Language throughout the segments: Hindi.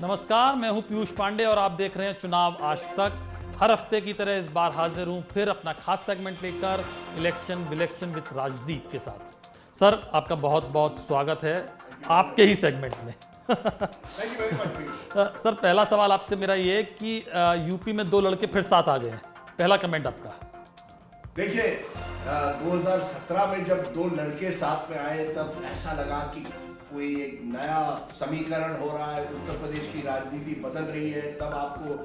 नमस्कार, मैं हूं पीयूष पांडे और आप देख रहे हैं चुनाव आज तक। हर हफ्ते की तरह इस बार हाजिर हूं फिर अपना खास सेगमेंट लेकर इलेक्शन विलेक्शन विद राजदीप के साथ। सर, आपका बहुत बहुत स्वागत है आपके ही सेगमेंट में। सर, पहला सवाल आपसे मेरा ये है कि यूपी में दो लड़के फिर साथ आ गए हैं, पहला कमेंट आपका। देखिए, 2017 में जब दो लड़के साथ में आए तब ऐसा लगा कि कोई एक नया समीकरण हो रहा है, उत्तर प्रदेश की राजनीति बदल रही है। तब आपको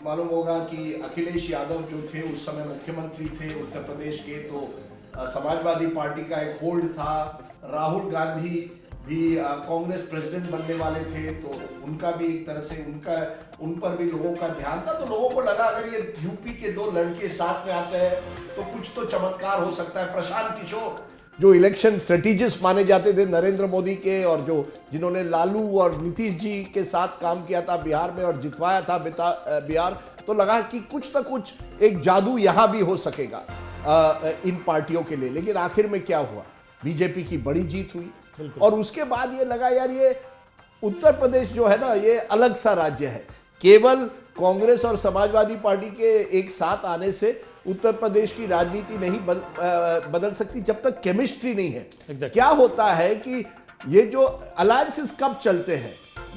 मालूम होगा कि अखिलेश यादव जो थे उस समय मुख्यमंत्री थे उत्तर प्रदेश के, तो समाजवादी पार्टी का एक होल्ड था। राहुल गांधी भी कांग्रेस प्रेसिडेंट बनने वाले थे, तो उनका भी एक तरह से उन पर भी लोगों का ध्यान था। तो लोगों को लगा अगर ये यूपी के दो लड़के साथ में आते हैं तो कुछ तो चमत्कार हो सकता है। प्रशांत किशोर जो इलेक्शन स्ट्रेटेजिस्ट माने जाते थे नरेंद्र मोदी के, और जिन्होंने लालू और नीतीश जी के साथ काम किया था बिहार में और जितवाया था बिहार, तो लगा कि कुछ ना कुछ एक जादू यहां भी हो सकेगा इन पार्टियों के लिए। लेकिन आखिर में क्या हुआ, बीजेपी की बड़ी जीत हुई और उसके बाद ये लगा यार ये उत्तर प्रदेश जो है ना, ये अलग सा राज्य है। केवल कांग्रेस और समाजवादी पार्टी के एक साथ आने से उत्तर प्रदेश की राजनीति नहीं बदल सकती जब तक केमिस्ट्री नहीं है। Exactly. क्या होता है कि ये जो अलायंसेस कब चलते हैं,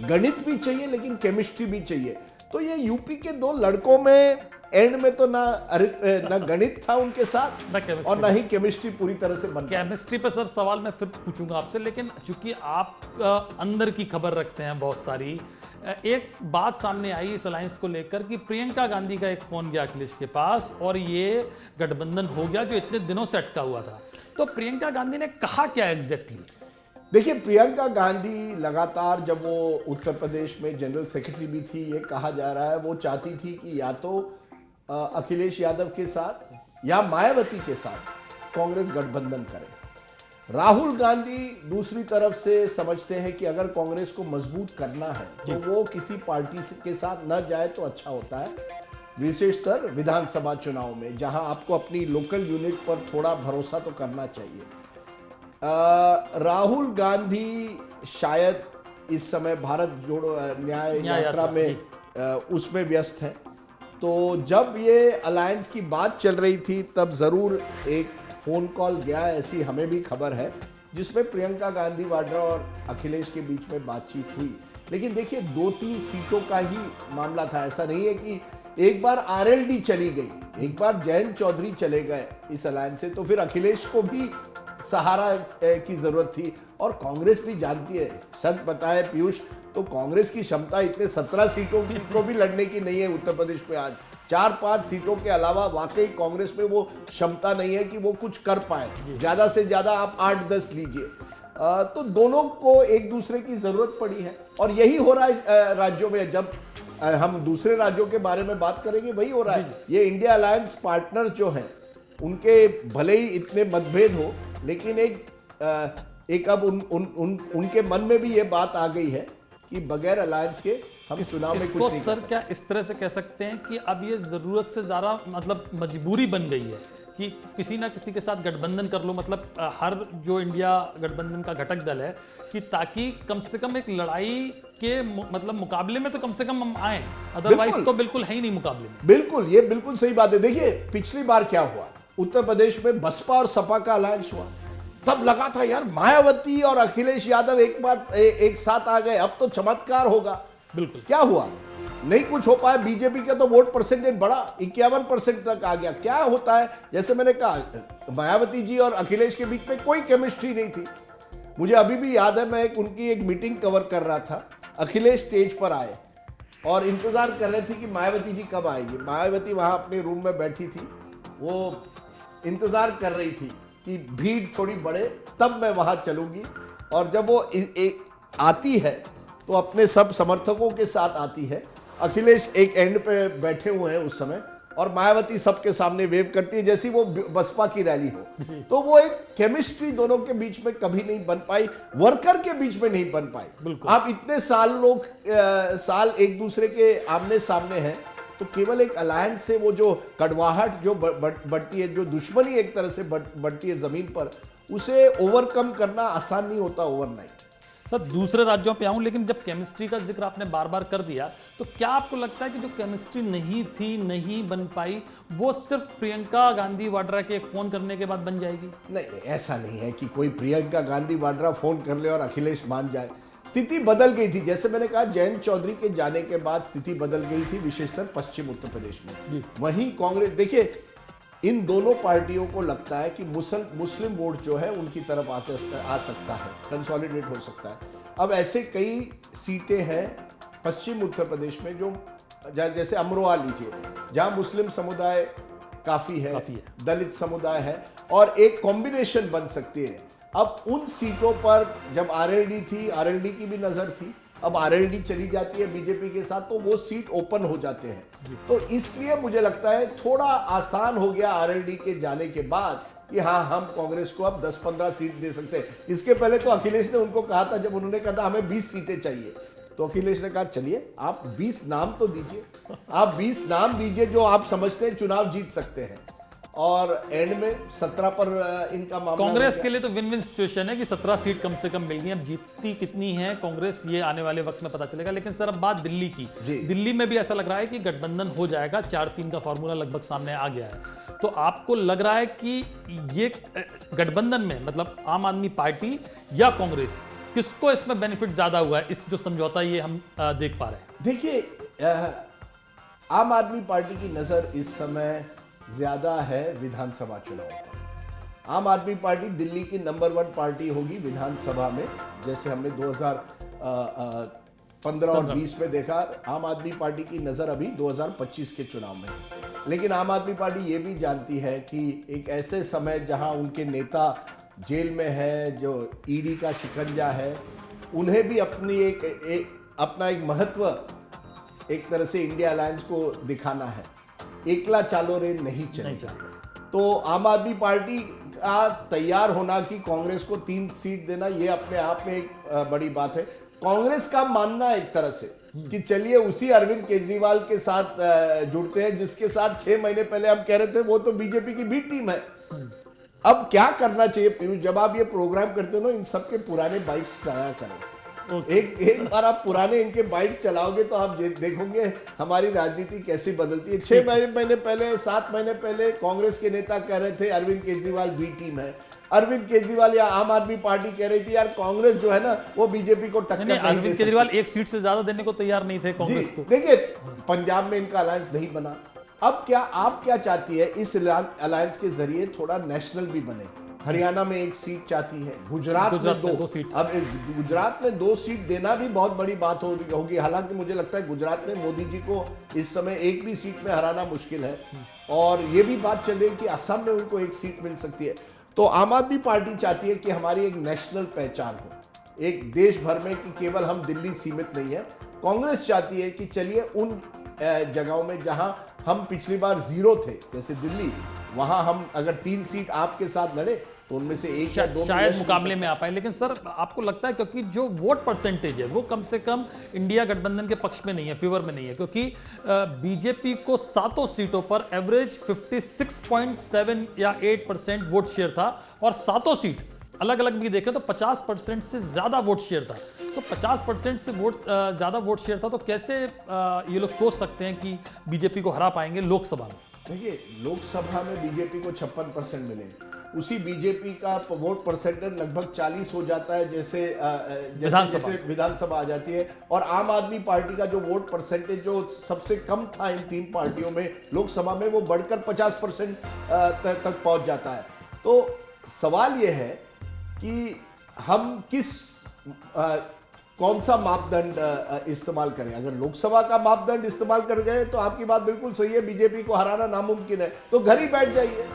गणित भी चाहिए लेकिन केमिस्ट्री भी चाहिए। तो ये यूपी के दो लड़कों में एंड में तो ना गणित था उनके साथ और ना ही केमिस्ट्री पूरी तरह से बन। केमिस्ट्री पे सर सवाल मैं फिर पूछूंगा आपसे, लेकिन चूंकि आप अंदर की खबर रखते हैं बहुत सारी, एक बात सामने आई इस अलायंस को लेकर कि प्रियंका गांधी का एक फोन गया अखिलेश के पास और ये गठबंधन हो गया जो इतने दिनों से अटका हुआ था। तो प्रियंका गांधी ने कहा क्या एग्जैक्टली? देखिए, प्रियंका गांधी लगातार, जब वो उत्तर प्रदेश में जनरल सेक्रेटरी भी थी, ये कहा जा रहा है वो चाहती थी कि या तो अखिलेश यादव के साथ या मायावती के साथ कांग्रेस गठबंधन करे। राहुल गांधी दूसरी तरफ से समझते हैं कि अगर कांग्रेस को मजबूत करना है तो वो किसी पार्टी के साथ न जाए तो अच्छा होता है, विशेषकर विधानसभा चुनाव में जहां आपको अपनी लोकल यूनिट पर थोड़ा भरोसा तो करना चाहिए। राहुल गांधी शायद इस समय भारत जोड़ो न्याय यात्रा में उसमें व्यस्त है। तो जब ये अलायंस की बात चल रही थी तब जरूर एक फोन कॉल गया, ऐसी हमें भी खबर है, जिसमें प्रियंका गांधी वाड्रा और अखिलेश के बीच में बातचीत हुई। लेकिन देखिए, 2-3 सीटों का ही मामला था। ऐसा नहीं है कि एक बार आरएलडी चली गई, एक बार जयंत चौधरी चले गए इस अलायंस से, तो फिर अखिलेश को भी सहारा की जरूरत थी। और कांग्रेस भी जानती है, सच बताए पीयूष, तो कांग्रेस की क्षमता इतने 17 सीटों को भी लड़ने की नहीं है उत्तर प्रदेश में। आज 4-5 सीटों के अलावा वाकई कांग्रेस में वो क्षमता नहीं है कि वो कुछ कर पाए। ज्यादा से ज्यादा आप 8-10 लीजिए। तो दोनों को एक दूसरे की जरूरत पड़ी है और यही हो रहा है राज्यों में। जब हम दूसरे राज्यों के बारे में बात करेंगे वही हो रहा है। ये इंडिया अलायंस पार्टनर जो हैं, उनके भले ही इतने मतभेद हो, लेकिन एक अब उनके मन में भी ये बात आ गई है कि बगैर अलायंस के हम चुनाव में कुछ नहीं कर सकते। सर, क्या इस तरह से कह सकते हैं कि अब ये जरूरत से ज्यादा मतलब मजबूरी बन गई है कि किसी ना किसी के साथ गठबंधन कर लो, मतलब हर जो इंडिया गठबंधन का घटक दल है, कि ताकि कम से कम एक लड़ाई के मतलब मुकाबले में तो कम से कम हम आए, अदरवाइज तो बिल्कुल है ही नहीं मुकाबले में। बिल्कुल, ये बिल्कुल सही बात है। देखिए, पिछली बार क्या हुआ, उत्तर प्रदेश में बसपा और सपा का अलायंस हुआ, तब लगा था यार मायावती और अखिलेश यादव एक साथ आ गए, अब तो चमत्कार होगा। बिल्कुल, क्या हुआ? नहीं कुछ हो पाया। बीजेपी का तो वोट परसेंटेज बढ़ा, 51% तक आ गया। क्या होता है, जैसे मैंने कहा, मायावती जी और अखिलेश के बीच में कोई केमिस्ट्री नहीं थी। मुझे अभी भी याद है, मैं उनकी एक मीटिंग कवर कर रहा था, अखिलेश स्टेज पर आए और इंतजार कर रहे थे कि मायावती जी कब आएगी। मायावती वहां अपने रूम में बैठी थी, वो इंतजार कर रही थी कि भीड़ थोड़ी बढ़े तब मैं वहां चलूंगी। और जब वो आती है तो अपने सब समर्थकों के साथ आती है। अखिलेश एक एंड पे बैठे हुए हैं उस समय और मायावती सबके सामने वेव करती है जैसी वो बसपा की रैली हो। तो वो एक केमिस्ट्री दोनों के बीच में कभी नहीं बन पाई, वर्कर के बीच में नहीं बन पाई। आप इतने साल एक दूसरे के आमने सामने हैं, तो केवल एक अलायंस से वो जो कड़वाहट जो बढ़ती है, जो दुश्मनी एक तरह से बढ़ती है जमीन पर, उसे ओवरकम करना आसान नहीं होता ओवरनाइट। सर दूसरे राज्यों पे आऊं, लेकिन जब केमिस्ट्री का जिक्र आपने बार बार कर दिया, तो क्या आपको लगता है कि जो केमिस्ट्री नहीं थी, नहीं बन पाई, वो सिर्फ प्रियंका गांधी वाड्रा के एक फोन करने के बाद बन जाएगी? नहीं, ऐसा नहीं है कि कोई प्रियंका गांधी वाड्रा फोन कर ले और अखिलेश मान जाए। स्थिति बदल गई थी, जैसे मैंने कहा जयंत चौधरी के जाने के बाद स्थिति बदल गई थी, विशेषकर पश्चिम उत्तर प्रदेश में। वहीं कांग्रेस, देखिए इन दोनों पार्टियों को लगता है कि मुस्लिम वोट जो है उनकी तरफ आ सकता है, कंसोलिडेट हो सकता है। अब ऐसे कई सीटें हैं पश्चिम उत्तर प्रदेश में जो, जैसे अमरोहा लीजिए, जहां मुस्लिम समुदाय काफी है, दलित समुदाय है, और एक कॉम्बिनेशन बन सकती है। अब उन सीटों पर जब आरएलडी थी, आरएलडी की भी नजर थी, अब आरएलडी चली जाती है बीजेपी के साथ, तो वो सीट ओपन हो जाते हैं। तो इसलिए मुझे लगता है थोड़ा आसान हो गया आरएलडी के जाने के बाद कि हाँ, हम कांग्रेस को अब 10-15 सीट दे सकते हैं। इसके पहले तो अखिलेश ने उनको कहा था, जब उन्होंने कहा था हमें 20 सीटें चाहिए, तो अखिलेश ने कहा चलिए आप 20 नाम तो दीजिए, आप 20 नाम दीजिए जो आप समझते हैं चुनाव जीत सकते हैं। और एंड में 17 पर इनका मामला। कांग्रेस के लिए तो विन विन सिचुएशन है कि 17 सीट कम से कम मिल गई। अब जीतती कितनी है कांग्रेस, ये आने वाले वक्त में पता चलेगा। लेकिन सर अब बात दिल्ली की, दिल्ली में भी ऐसा लग रहा है कि गठबंधन हो जाएगा, 4-3 का फॉर्मूला लगभग सामने आ गया है। तो आपको लग रहा है कि ये गठबंधन में मतलब आम आदमी पार्टी या कांग्रेस, किसको इसमें बेनिफिट ज्यादा हुआ है, इस जो समझौता ये हम देख पा रहे हैं? देखिए, आम आदमी पार्टी की नजर इस समय ज्यादा है विधानसभा चुनाव पर। आम आदमी पार्टी दिल्ली की नंबर 1 पार्टी होगी विधानसभा में, जैसे हमने 2015 और 20 में देखा। आम आदमी पार्टी की नजर अभी 2025 के चुनाव में। लेकिन आम आदमी पार्टी ये भी जानती है कि एक ऐसे समय जहां उनके नेता जेल में है, जो ईडी का शिकंजा है, उन्हें भी अपनी अपना एक महत्व एक तरह से इंडिया अलायंस को दिखाना है। एकला चालो रे नहीं चलेगा। तो आम आदमी पार्टी का तैयार होना कि कांग्रेस को 3 सीट देना, ये अपने आप में एक बड़ी बात है। कांग्रेस का मानना एक तरह से कि चलिए उसी अरविंद केजरीवाल के साथ जुड़ते हैं, जिसके साथ 6 महीने पहले हम कह रहे थे वो तो बीजेपी की बी टीम है। अब क्या करना चाहिए पीयूष, जब आप ये प्रोग्राम करते हो ना, इन सबके पुराने बाइट्स चलाया करें। एक बार आप पुराने इनके बाइट चलाओगे तो आप देखोगे हमारी राजनीति कैसी बदलती है। 6 महीने पहले, 7 महीने पहले कांग्रेस के नेता कह रहे थे अरविंद केजरीवाल बी टीम है। अरविंद केजरीवाल या आम आदमी पार्टी कह रही थी यार कांग्रेस जो है ना वो बीजेपी को टक्कर नहीं। अरविंद केजरीवाल एक सीट से ज्यादा देने को तैयार नहीं थे कांग्रेस को। देखिए, पंजाब में इनका अलायंस नहीं बना। अब क्या आप क्या चाहती है, इस अलायंस के जरिए थोड़ा नेशनल भी बने। हरियाणा में 1 सीट चाहती है, गुजरात में 2 सीट। अब गुजरात में 2 सीट देना भी बहुत बड़ी बात होगी। हालांकि मुझे लगता है गुजरात में मोदी जी को इस समय 1 भी सीट में हराना मुश्किल है, और ये भी बात चल रही है कि असम में उनको 1 सीट मिल सकती है। तो आम आदमी पार्टी चाहती है कि हमारी एक नेशनल पहचान हो, एक देश भर में, कि केवल हम दिल्ली सीमित नहीं है। कांग्रेस चाहती है कि चलिए उन जगहों में जहां हम पिछली बार 0 थे, जैसे दिल्ली, वहां हम अगर 3 सीट आपके साथ लड़े तो उनमें से 1 या 2 शायद मुकाबले में आ पाए। लेकिन सर आपको लगता है क्योंकि जो वोट परसेंटेज है वो कम से कम इंडिया गठबंधन के पक्ष में नहीं है, फेवर में नहीं है, क्योंकि बीजेपी को 7 सीटों पर एवरेज 56.7 या 8% वोट शेयर था, और 7 सीट अलग अलग भी देखें तो 50% से ज्यादा वोट शेयर था। तो 50% से ज्यादा वोट शेयर था, तो कैसे ये लोग सोच सकते हैं कि बीजेपी को हरा पाएंगे लोकसभा में? देखिए, लोकसभा में बीजेपी को 56% मिले, उसी बीजेपी का वोट परसेंटेज लगभग 40 हो जाता है, जैसे विधानसभा आ जाती है। और आम आदमी पार्टी का जो वोट परसेंटेज जो सबसे कम था इन 3 पार्टियों में लोकसभा में, वो बढ़कर 50% तक पहुंच जाता है। तो सवाल ये है कि हम कौन सा मापदंड इस्तेमाल करें। अगर लोकसभा का मापदंड इस्तेमाल कर गए तो आपकी बात बिल्कुल सही है, बीजेपी को हराना नामुमकिन है, तो घर ही बैठ जाइए।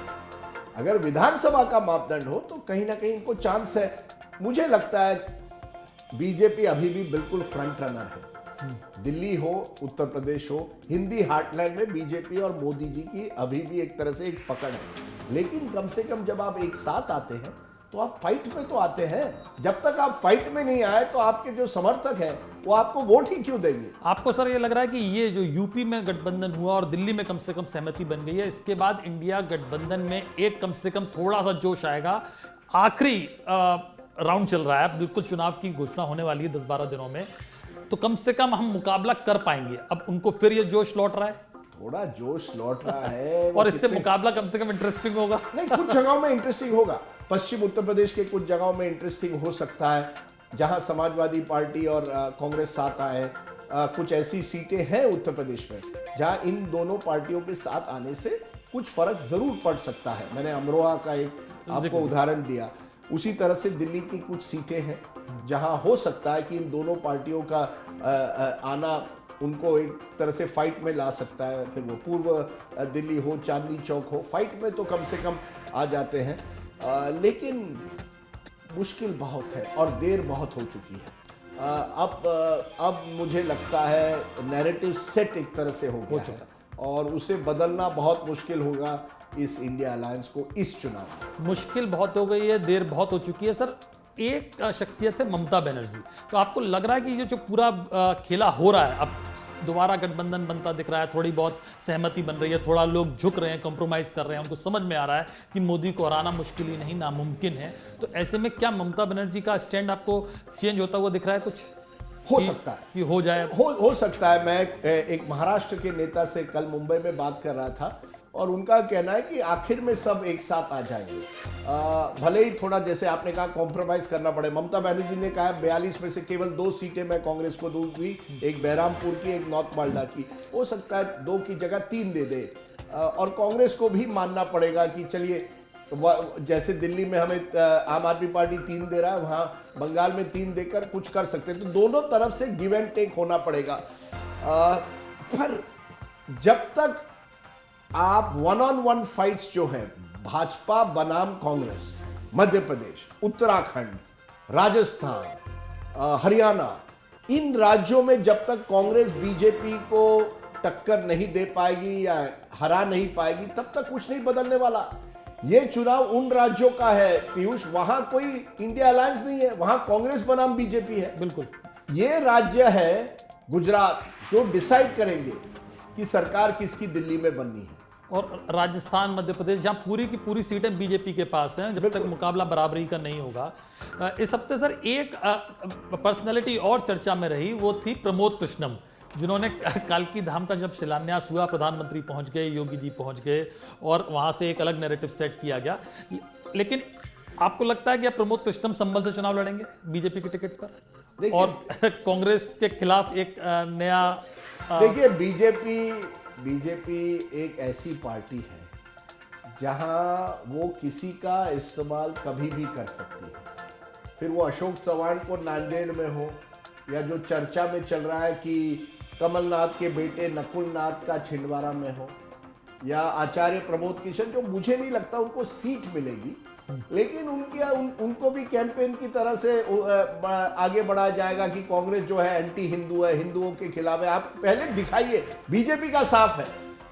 अगर विधानसभा का मापदंड हो तो कहीं ना कहीं इनको चांस है। मुझे लगता है बीजेपी अभी भी बिल्कुल फ्रंट रनर है। दिल्ली हो, उत्तर प्रदेश हो, हिंदी हार्टलैंड में बीजेपी और मोदी जी की अभी भी एक तरह से एक पकड़ है। लेकिन कम से कम जब आप एक साथ आते हैं तो आप फाइट में तो आते हैं। जब तक आप फाइट में नहीं आए तो आपके जो समर्थक हैं वो आपको वोट ही क्यों देंगे? आपको सर ये लग रहा है कि ये जो यूपी में गठबंधन हुआ और दिल्ली में कम से कम सहमति बन गई है, इसके बाद इंडिया गठबंधन में एक कम से कम थोड़ा सा जोश आएगा, आखिरी राउंड चल रहा है, बिल्कुल चुनाव की घोषणा होने वाली है 10-12 दिनों में, तो कम से कम हम मुकाबला कर पाएंगे। अब उनको फिर ये जोश लौट रहा है, थोड़ा जोश लौट रहा है और इससे मुकाबला कम से कम इंटरेस्टिंग होगा। नहीं, कुछ जगहों में इंटरेस्टिंग होगा। पश्चिम उत्तर प्रदेश के कुछ जगहों में इंटरेस्टिंग हो सकता है, जहां समाजवादी पार्टी और कांग्रेस साथ आए। कुछ ऐसी सीटें हैं उत्तर प्रदेश में जहां इन दोनों पार्टियों के साथ आने से कुछ फर्क जरूर पड़ सकता है। मैंने अमरोहा का एक आपको उदाहरण दिया। उसी तरह से दिल्ली की कुछ सीटें हैं जहां हो सकता है कि इन दोनों पार्टियों का आना उनको एक तरह से फाइट में ला सकता है। फिर वो पूर्व दिल्ली हो, चांदनी चौक हो, फाइट में तो कम से कम आ जाते हैं। लेकिन मुश्किल बहुत है और देर बहुत हो चुकी है। अब मुझे लगता है नैरेटिव सेट एक तरह से हो गया है और उसे बदलना बहुत मुश्किल होगा इस इंडिया अलायंस को इस चुनाव में। मुश्किल बहुत हो गई है, देर बहुत हो चुकी है। सर, एक शख्सियत है ममता बनर्जी, तो आपको लग रहा है कि ये जो पूरा खेला हो रहा है, अब दोबारा गठबंधन बनता दिख रहा है, थोड़ी बहुत सहमति बन रही है, थोड़ा लोग झुक रहे हैं, कॉम्प्रोमाइज़ कर रहे हैं, उनको समझ में आ रहा है कि मोदी को हराना मुश्किल ही नहीं नामुमकिन है, तो ऐसे में क्या ममता बनर्जी का स्टैंड आपको चेंज होता हुआ दिख रहा है? कुछ हो सकता है कि हो जाए, हो सकता है। मैं एक महाराष्ट्र के नेता से कल मुंबई में बात कर रहा था और उनका कहना है कि आखिर में सब एक साथ आ जाएंगे। भले ही थोड़ा, जैसे आपने कहा, कॉम्प्रोमाइज करना पड़े। ममता बनर्जी ने कहा 42 में से केवल 2 सीटें मैं कांग्रेस को दूंगी, एक बहरामपुर की, एक नॉर्थ मालदा की। हो सकता है 2 की जगह 3 दे दे, और कांग्रेस को भी मानना पड़ेगा कि चलिए, जैसे दिल्ली में हमें आम आदमी पार्टी 3 दे रहा है, वहां बंगाल में 3 देकर कुछ कर सकते हैं। तो दोनों तरफ से गिव एंड टेक होना पड़ेगा। पर जब तक आप 1-on-1 फाइट्स जो है, भाजपा बनाम कांग्रेस, मध्य प्रदेश, उत्तराखंड, राजस्थान, हरियाणा, इन राज्यों में जब तक कांग्रेस बीजेपी को टक्कर नहीं दे पाएगी या हरा नहीं पाएगी, तब तक कुछ नहीं बदलने वाला। ये चुनाव उन राज्यों का है पीयूष, वहां कोई इंडिया अलायंस नहीं है, वहां कांग्रेस बनाम बीजेपी है। बिल्कुल, ये राज्य है गुजरात जो डिसाइड करेंगे कि सरकार किसकी दिल्ली में बननी है। और राजस्थान, मध्य प्रदेश, जहां पूरी की पूरी सीटें बीजेपी के पास हैं, जब तक मुकाबला बराबरी का नहीं होगा। इस हफ्ते सर एक पर्सनैलिटी और चर्चा में रही, वो थी प्रमोद कृष्णम, जिन्होंने कालकी धाम का जब शिलान्यास हुआ, प्रधानमंत्री पहुंच गए, योगी जी पहुंच गए और वहां से एक अलग नैरेटिव सेट किया गया। लेकिन आपको लगता है कि अब प्रमोद कृष्णम संभल से चुनाव लड़ेंगे बीजेपी के टिकट पर और कांग्रेस के खिलाफ एक नया? देखिए, बीजेपी एक ऐसी पार्टी है जहां वो किसी का इस्तेमाल कभी भी कर सकती है। फिर वो अशोक चव्हाण को नांदेड़ में हो, या जो चर्चा में चल रहा है कि कमलनाथ के बेटे नकुलनाथ का छिंदवाड़ा में हो, या आचार्य प्रमोद किशन, जो मुझे नहीं लगता उनको सीट मिलेगी, लेकिन उनको भी कैंपेन की तरह से आगे बढ़ाया जाएगा कि कांग्रेस जो है एंटी हिंदू है, हिंदुओं के खिलाफ है। आप पहले दिखाइए, बीजेपी का साफ है,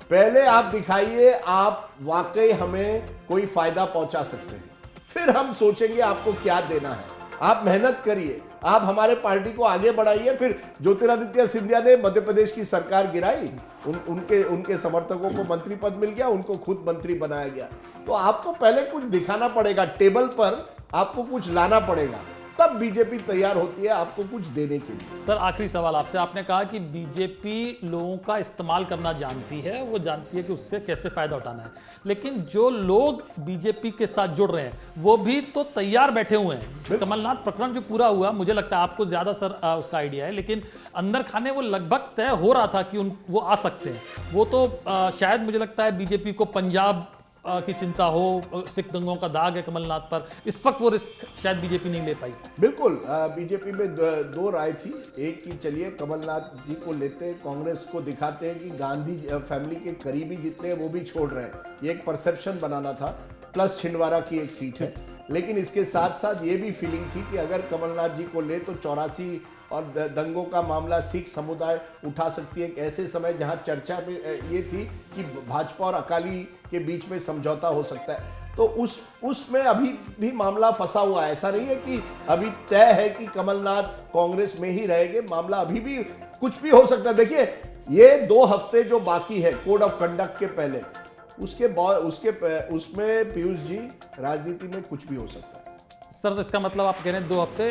पहले आप दिखाइए आप वाकई हमें कोई फायदा पहुंचा सकते हैं, फिर हम सोचेंगे आपको क्या देना है। आप मेहनत करिए, आप हमारे पार्टी को आगे बढ़ाइए। फिर ज्योतिरादित्य सिंधिया ने मध्य प्रदेश की सरकार गिराई, उनके समर्थकों को मंत्री पद मिल गया, उनको खुद मंत्री बनाया गया। तो आपको पहले कुछ दिखाना पड़ेगा, टेबल पर आपको कुछ लाना पड़ेगा, तब बीजेपी तैयार होती है आपको कुछ देने के लिए। सर, आखिरी सवाल आपसे, आपने कहा कि बीजेपी लोगों का इस्तेमाल करना जानती है, वो जानती है कि उससे कैसे फायदा उठाना है, लेकिन जो लोग बीजेपी के साथ जुड़ रहे हैं वो भी तो तैयार बैठे हुए हैं। कमलनाथ प्रकरण जो पूरा हुआ, मुझे लगता है आपको ज्यादा सर उसका आइडिया है, लेकिन अंदर खाने वो लगभग तय हो रहा था कि वो आ सकते हैं। वो तो शायद मुझे लगता है बीजेपी को पंजाब की चिंता हो, सिख दंगों का दाग है कमलनाथ पर, इस वक्त वो रिस्क शायद बीजेपी नहीं ले पाई। बिल्कुल, बीजेपी में दो राय थी। एक की चलिए कमलनाथ जी को लेते हैं, कांग्रेस को दिखाते हैं कि गांधी फैमिली के करीबी जितने हैं वो भी छोड़ रहे हैं, ये एक परसेप्शन बनाना था, प्लस छिंदवाड़ा की एक सीट है। लेकिन इसके साथ साथ ये भी फीलिंग थी कि अगर कमलनाथ जी को ले तो 84 और दंगों का मामला सिख समुदाय उठा सकती है, एक ऐसे समय जहां चर्चा में ये थी कि भाजपा और अकाली के बीच में समझौता हो सकता है। तो उसमें अभी भी मामला फंसा हुआ है। ऐसा नहीं है कि अभी तय है कि कमलनाथ कांग्रेस में ही रहेंगे, मामला अभी भी कुछ भी हो सकता है। देखिए, ये 2 हफ्ते जो बाकी है कोड ऑफ कंडक्ट के पहले, उसमें पीयूष जी राजनीति में कुछ भी हो सकता है। सर तो इसका मतलब आप कह रहे हैं 2 हफ्ते,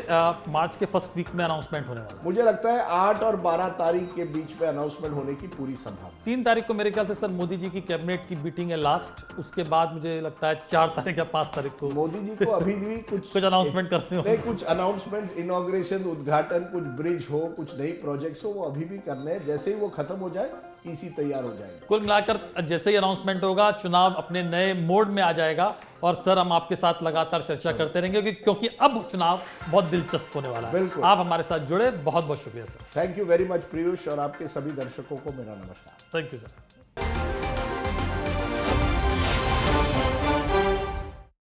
मार्च के फर्स्ट वीक में अनाउंसमेंट होने वाला है। मुझे लगता है 8 और 12 तारीख के बीच में अनाउंसमेंट होने की पूरी संभावना। 3 तारीख को मेरे ख्याल से सर मोदी जी की कैबिनेट की मीटिंग है लास्ट, उसके बाद मुझे लगता है 4 तारीख या 5 तारीख को मोदी जी को अभी भी कुछ अनाउंसमेंट करने नहीं, कुछ अनाउंसमेंट, इनॉग्रेशन, उद्घाटन, कुछ ब्रिज हो, कुछ नई प्रोजेक्ट्स हो, वो अभी भी करने हैं। जैसे ही वो खत्म हो जाए इसी तैयार हो जाएगा। कुल मिलाकर जैसे ही अनाउंसमेंट होगा, चुनाव अपने नए मोड में आ जाएगा और सर हम आपके साथ लगातार चर्चा करते रहेंगे क्योंकि अब चुनाव बहुत दिलचस्प होने वाला है। बिल्कुल। आप हमारे साथ जुड़े, बहुत बहुत शुक्रिया sir. Thank you very much Piyush, और आपके सभी दर्शकों को मेरा नमस्कार। Thank you sir.